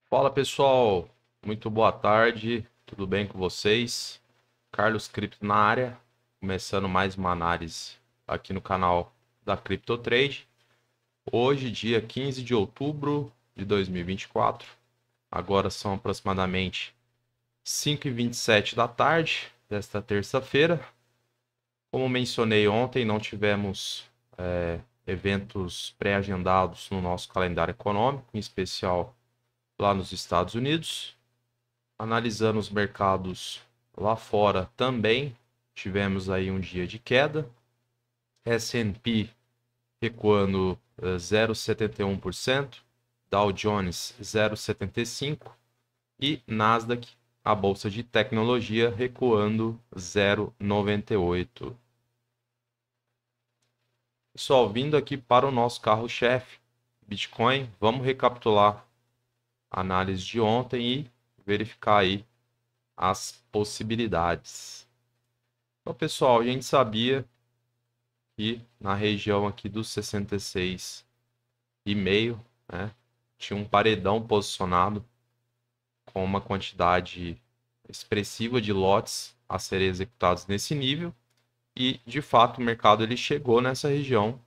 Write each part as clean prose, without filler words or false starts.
Fala pessoal, muito boa tarde, tudo bem com vocês? Carlos Cripto na área, começando mais uma análise aqui no canal da CryptoTrade. Hoje, dia 15 de outubro de 2024, agora são aproximadamente 5h27 da tarde desta terça-feira. Como mencionei ontem, não tivemos eventos pré-agendados no nosso calendário econômico, em especial lá nos Estados Unidos. Analisando os mercados lá fora também, tivemos aí um dia de queda. S&P recuando 0,71%, Dow Jones 0,75% e Nasdaq, a bolsa de tecnologia, recuando 0,98%. Pessoal, vindo aqui para o nosso carro-chefe, Bitcoin, vamos recapitular a análise de ontem e verificar aí as possibilidades. Então, pessoal, a gente sabia que na região aqui dos 66,5, né, tinha um paredão posicionado com uma quantidade expressiva de lotes a serem executados nesse nível e, de fato, o mercado ele chegou nessa região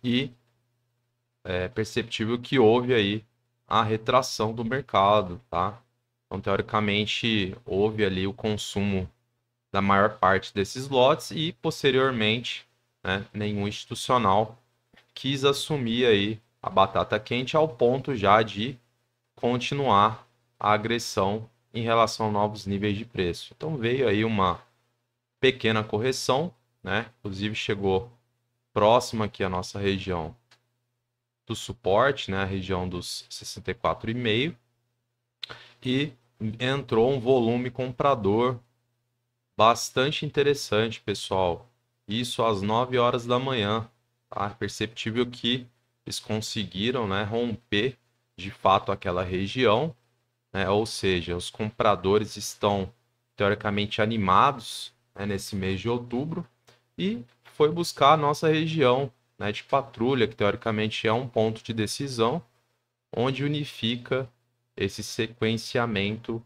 e é perceptível que houve aí a retração do mercado, tá? Então, teoricamente, houve ali o consumo da maior parte desses lotes e, posteriormente, né, nenhum institucional quis assumir aí a batata quente ao ponto já de continuar a agressão em relação a novos níveis de preço. Então veio aí uma pequena correção, né? Inclusive chegou próxima aqui à nossa região do suporte, né? A região dos 64,5 e entrou um volume comprador bastante interessante, pessoal. Isso às 9 horas da manhã. Tá? Perceptível que eles conseguiram, né, romper de fato aquela região, né? Ou seja, os compradores estão teoricamente animados, né, nesse mês de outubro e foi buscar a nossa região, né, de patrulha, que teoricamente é um ponto de decisão, onde unifica esse sequenciamento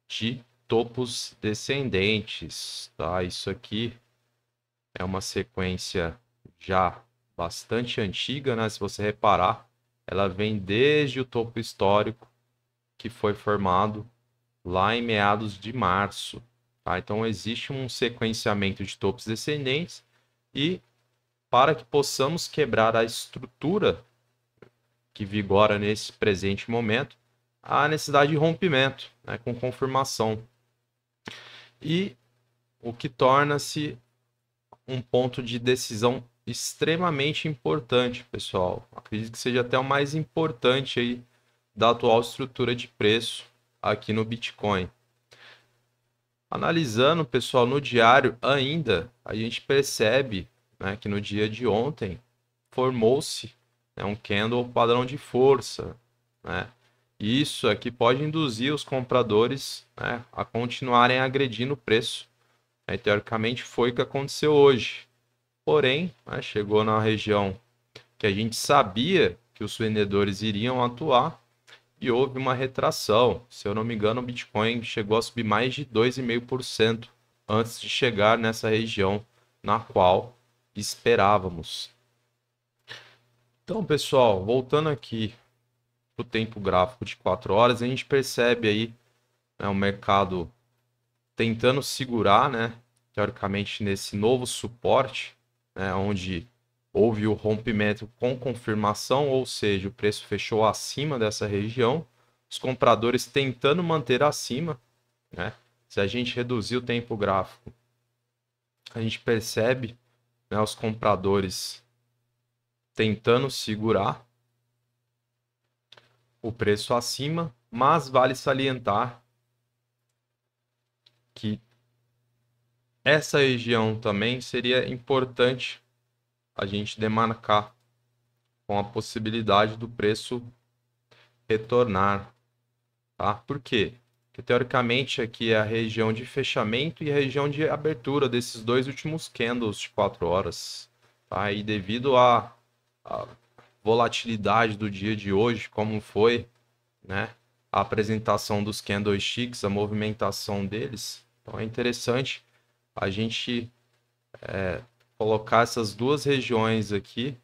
de topos descendentes, tá? Isso aqui é uma sequência já bastante antiga, né? Se você reparar, ela vem desde o topo histórico que foi formado lá em meados de março, tá? Então existe um sequenciamento de topos descendentes e para que possamos quebrar a estrutura que vigora nesse presente momento, há necessidade de rompimento, né, com confirmação. E o que torna-se um ponto de decisão extremamente importante, pessoal. Acredito que seja até o mais importante aí da atual estrutura de preço aqui no Bitcoin. Analisando, pessoal, no diário ainda, a gente percebe, né, que no dia de ontem formou-se, né, um candle padrão de força, né? Isso aqui pode induzir os compradores, né, a continuarem agredindo o preço. Teoricamente foi o que aconteceu hoje. Porém, né, chegou na região que a gente sabia que os vendedores iriam atuar e houve uma retração. Se eu não me engano, o Bitcoin chegou a subir mais de 2,5% antes de chegar nessa região na qual esperávamos. Então, pessoal, voltando aqui para o tempo gráfico de 4 horas, a gente percebe aí, né, o mercado tentando segurar, né, teoricamente nesse novo suporte, né, onde houve o rompimento com confirmação, ou seja, o preço fechou acima dessa região, os compradores tentando manter acima, né? Se a gente reduzir o tempo gráfico, a gente percebe, né, os compradores tentando segurar o preço acima, mas vale salientar que essa região também seria importante a gente demarcar com a possibilidade do preço retornar, tá? Por quê? Porque teoricamente aqui é a região de fechamento e a região de abertura desses dois últimos candles de 4 horas, tá? E devido à volatilidade do dia de hoje, como foi, né, a apresentação dos candlesticks, a movimentação deles. Então é interessante a gente colocar essas duas regiões aqui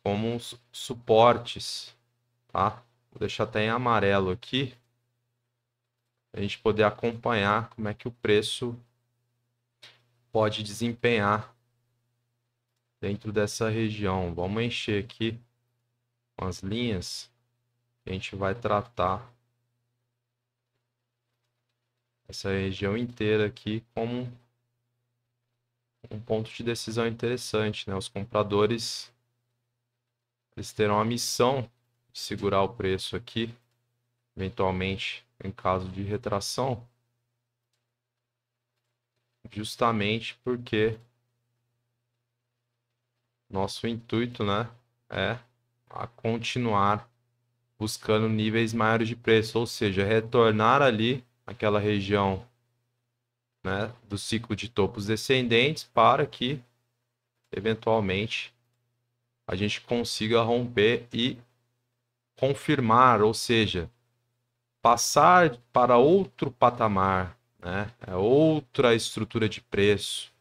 como suportes, tá? Vou deixar até em amarelo aqui, para a gente poder acompanhar como é que o preço pode desempenhar dentro dessa região. Vamos encher aqui com as linhas. A gente vai tratar essa região inteira aqui como um ponto de decisão interessante, né? Os compradores, eles terão a missão de segurar o preço aqui, eventualmente em caso de retração, justamente porque nosso intuito, né, é a continuar buscando níveis maiores de preço, ou seja, retornar ali aquela região, né, do ciclo de topos descendentes para que eventualmente a gente consiga romper e confirmar, ou seja, passar para outro patamar, né, outra estrutura de preço,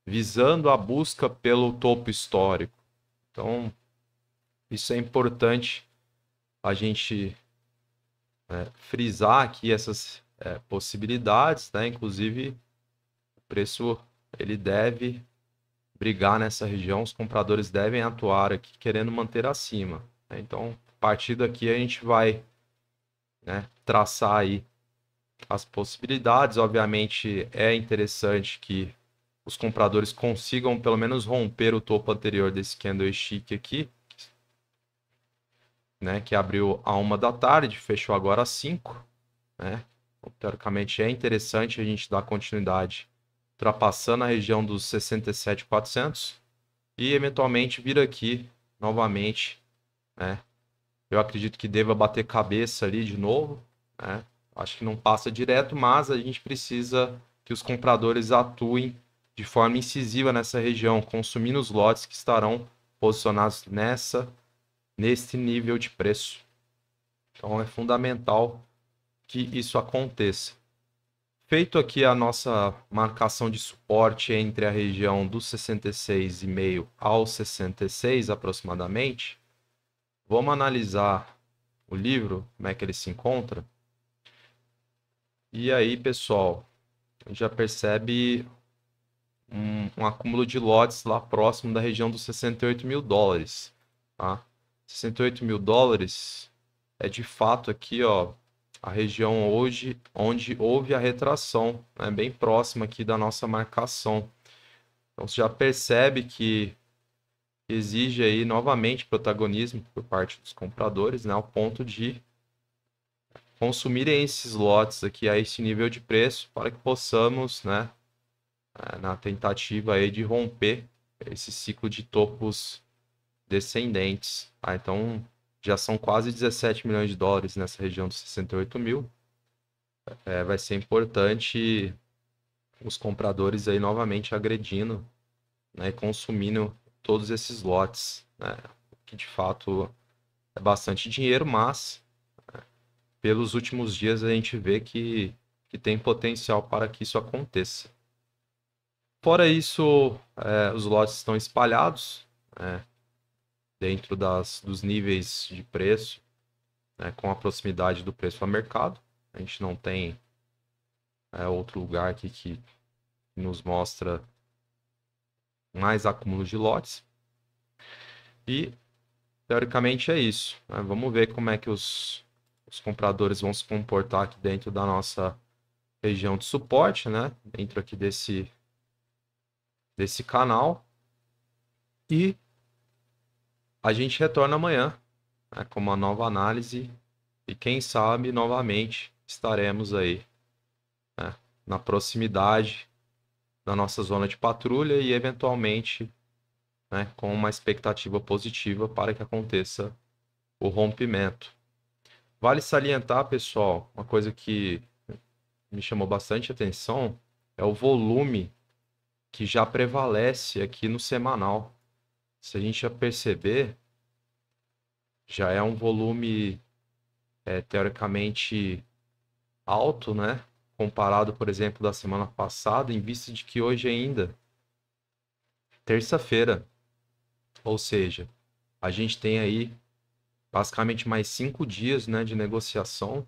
visando a busca pelo topo histórico. Então, isso é importante a gente frisar aqui essas possibilidades, né? Inclusive, o preço ele deve brigar nessa região, os compradores devem atuar aqui querendo manter acima, né? Então, a partir daqui a gente vai, né, traçar aí as possibilidades. Obviamente, é interessante que os compradores consigam pelo menos romper o topo anterior desse candlestick aqui, né, que abriu a 1 da tarde, fechou agora às 5, né? Então, teoricamente é interessante a gente dar continuidade ultrapassando a região dos 67.400 e eventualmente vir aqui novamente, né? Eu acredito que deva bater cabeça ali de novo, né? Acho que não passa direto, mas a gente precisa que os compradores atuem de forma incisiva nessa região, consumindo os lotes que estarão posicionados neste nível de preço. Então é fundamental que isso aconteça. Feito aqui a nossa marcação de suporte entre a região dos 66,5 aos 66 aproximadamente, vamos analisar o livro, como é que ele se encontra. E aí, pessoal, a gente já percebe um acúmulo de lotes lá próximo da região dos 68 mil dólares. Tá? 68 mil dólares é de fato aqui, ó, a região hoje onde houve a retração, né, bem próxima aqui da nossa marcação. Então você já percebe que exige aí novamente protagonismo por parte dos compradores, né, ao ponto de consumirem esses lotes aqui a esse nível de preço para que possamos, né, na tentativa aí de romper esse ciclo de topos descendentes. Tá? Então já são quase 17 milhões de dólares nessa região dos 68 mil. Vai ser importante os compradores aí novamente agredindo, né, e consumindo todos esses lotes, né, que de fato é bastante dinheiro, mas pelos últimos dias a gente vê que tem potencial para que isso aconteça. Fora isso, os lotes estão espalhados, né, dentro dos níveis de preço, né, com a proximidade do preço ao mercado. A gente não tem outro lugar aqui que nos mostra mais acúmulos de lotes. E, teoricamente, é isso, né? Vamos ver como é que os compradores vão se comportar aqui dentro da nossa região de suporte, né? Dentro aqui desse canal. E a gente retorna amanhã, né, com uma nova análise. E quem sabe, novamente, estaremos aí, né, na proximidade da nossa zona de patrulha e, eventualmente, né, com uma expectativa positiva para que aconteça o rompimento. Vale salientar, pessoal, uma coisa que me chamou bastante atenção é o volume que já prevalece aqui no semanal. Se a gente já perceber, já é um volume teoricamente alto, né? Comparado, por exemplo, da semana passada, em vista de que hoje ainda, terça-feira, ou seja, a gente tem aí basicamente mais 5 dias, né, de negociação.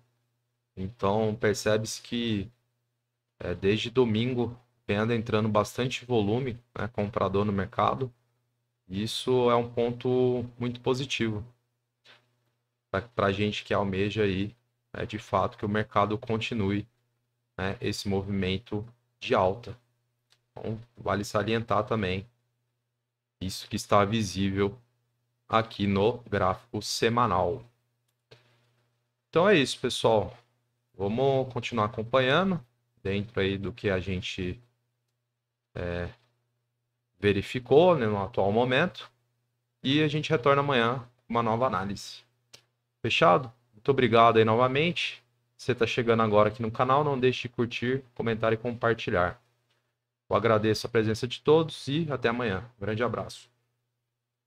Então, percebe-se que desde domingo vem entrando bastante volume, né, comprador no mercado. Isso é um ponto muito positivo para a gente que almeja aí, de fato, que o mercado continue, né, esse movimento de alta. Então, vale salientar também isso que está visível aqui no gráfico semanal. Então é isso, pessoal. Vamos continuar acompanhando dentro aí do que a gente verificou, né, no atual momento. E a gente retorna amanhã com uma nova análise. Fechado? Muito obrigado aí novamente. Se você está chegando agora aqui no canal, não deixe de curtir, comentar e compartilhar. Eu agradeço a presença de todos e até amanhã. Um grande abraço.